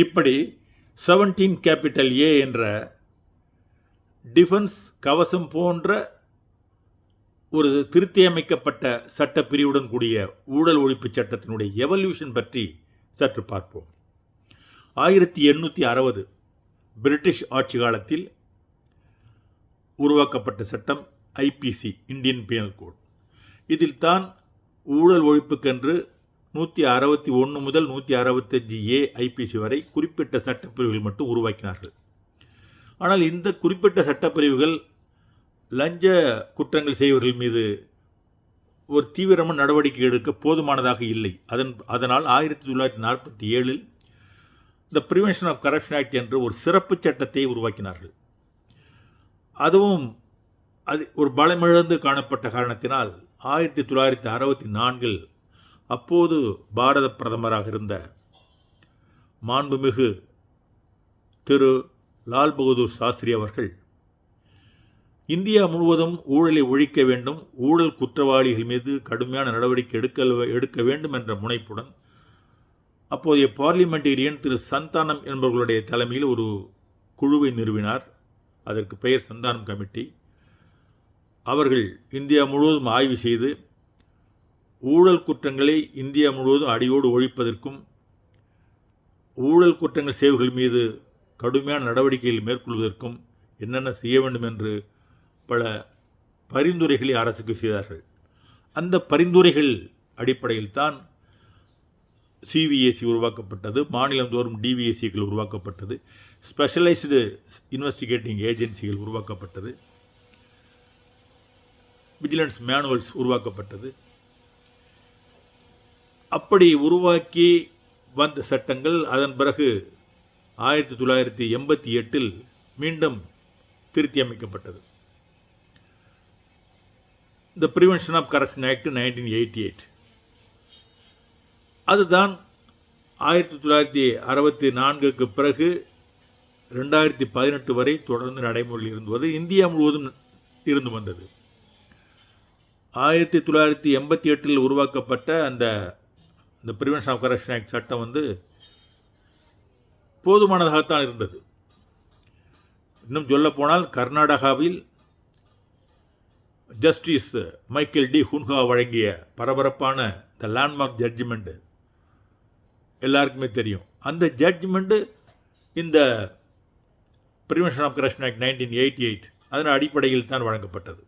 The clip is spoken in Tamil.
இப்படி 17 கேபிட்டல் ஏ என்ற டிஃபென்ஸ் கவசம் போன்ற ஒரு திருத்தியமைக்கப்பட்ட சட்டப்பிரிவுடன் கூடிய ஊழல் ஒழிப்பு சட்டத்தினுடைய எவல்யூஷன் பற்றி சற்று பார்ப்போம். 1860 பிரிட்டிஷ் ஆட்சி காலத்தில் உருவாக்கப்பட்ட சட்டம் ஐபிசி, இந்தியன் பீனல் கோட். இதில் தான் ஊழல் ஒழிப்புக்கென்று 161 முதல் 165 ஏ ஐபிசி வரை குறிப்பிட்ட சட்டப்பிரிவுகள் மட்டும் உருவாக்கினார்கள். ஆனால் இந்த குறிப்பிட்ட சட்டப்பிரிவுகள் லஞ்ச குற்றங்கள் செய்வர்கள் மீது ஒரு தீவிரமான நடவடிக்கை எடுக்க போதுமானதாக இல்லை. அதனால் 1947 the prevention of corruption act என்ற ஒரு சிறப்பு சட்டத்தை உருவாக்கினார்கள். அதுவும் அது ஒரு பலமிழந்து காணப்பட்ட காரணத்தினால் 1964 அப்போது பாரத பிரதமராக இருந்த மாண்புமிகு திரு லால் பகதூர் சாஸ்திரி அவர்கள் இந்தியா முழுவதும் ஊழலை ஒழிக்க வேண்டும், ஊழல் குற்றவாளிகள் மீது கடுமையான நடவடிக்கை எடுக்க வேண்டும் என்ற முனைப்புடன் அப்போதைய பார்லிமெண்டேரியன் திரு சந்தானம் என்பவர்களுடைய தலைமையில் ஒரு குழுவை நிறுவினார். அதற்கு பெயர் சந்தானம் கமிட்டி. அவர்கள் இந்தியா முழுவதும் ஆய்வு செய்து ஊழல் குற்றங்களை இந்தியா முழுவதும் அடியோடு ஒழிப்பதற்கும் ஊழல் குற்றங்கள் செய்வர்கள் மீது கடுமையான நடவடிக்கைகள் மேற்கொள்வதற்கும் என்னென்ன செய்ய வேண்டும் என்று பல பரிந்துரைகளை அரசுக்கு செய்தார்கள். அந்த பரிந்துரைகள் அடிப்படையில் தான் சிவிஎஸ்சி உருவாக்கப்பட்டது, மாநிலந்தோறும் டிவிஎஸ்சிகள் உருவாக்கப்பட்டது, ஸ்பெஷலைஸ்டு இன்வெஸ்டிகேட்டிங் ஏஜென்சிகள் உருவாக்கப்பட்டது, விஜிலன்ஸ் மேனுவல்ஸ் உருவாக்கப்பட்டது. அப்படி உருவாக்கி வந்த சட்டங்கள் அதன் பிறகு 1988 மீண்டும் திருத்தி அமைக்கப்பட்டது. The prevention of corruption act 1988. அதுதான் 1964 பிறகு 2018 வரை தொடர்ந்து நடைமுறையில் இருந்து இந்தியா முழுவதும் இருந்து வந்தது. 1988 உருவாக்கப்பட்ட அந்த ப்ரிவென்ஷன் ஆஃப் கரப்ஷன் ஆக்ட் சட்டம் போதுமானதாகத்தான் இருந்தது. இன்னும் சொல்லப்போனால் கர்நாடகாவில் ஜஸ்டிஸ் மைக்கேல் டி ஹுன்ஹா வழங்கிய பரபரப்பான த லேண்ட்மார்க் ஜட்ஜ்மெண்ட் எல்லாருக்குமே தெரியும். அந்த ஜட்ஜ்மெண்ட்டு இந்த ப்ரிவென்ஷன் ஆஃப் கரப்ஷன் ஆக்ட் 1988 அதன் அடிப்படையில் தான் வழங்கப்பட்டது.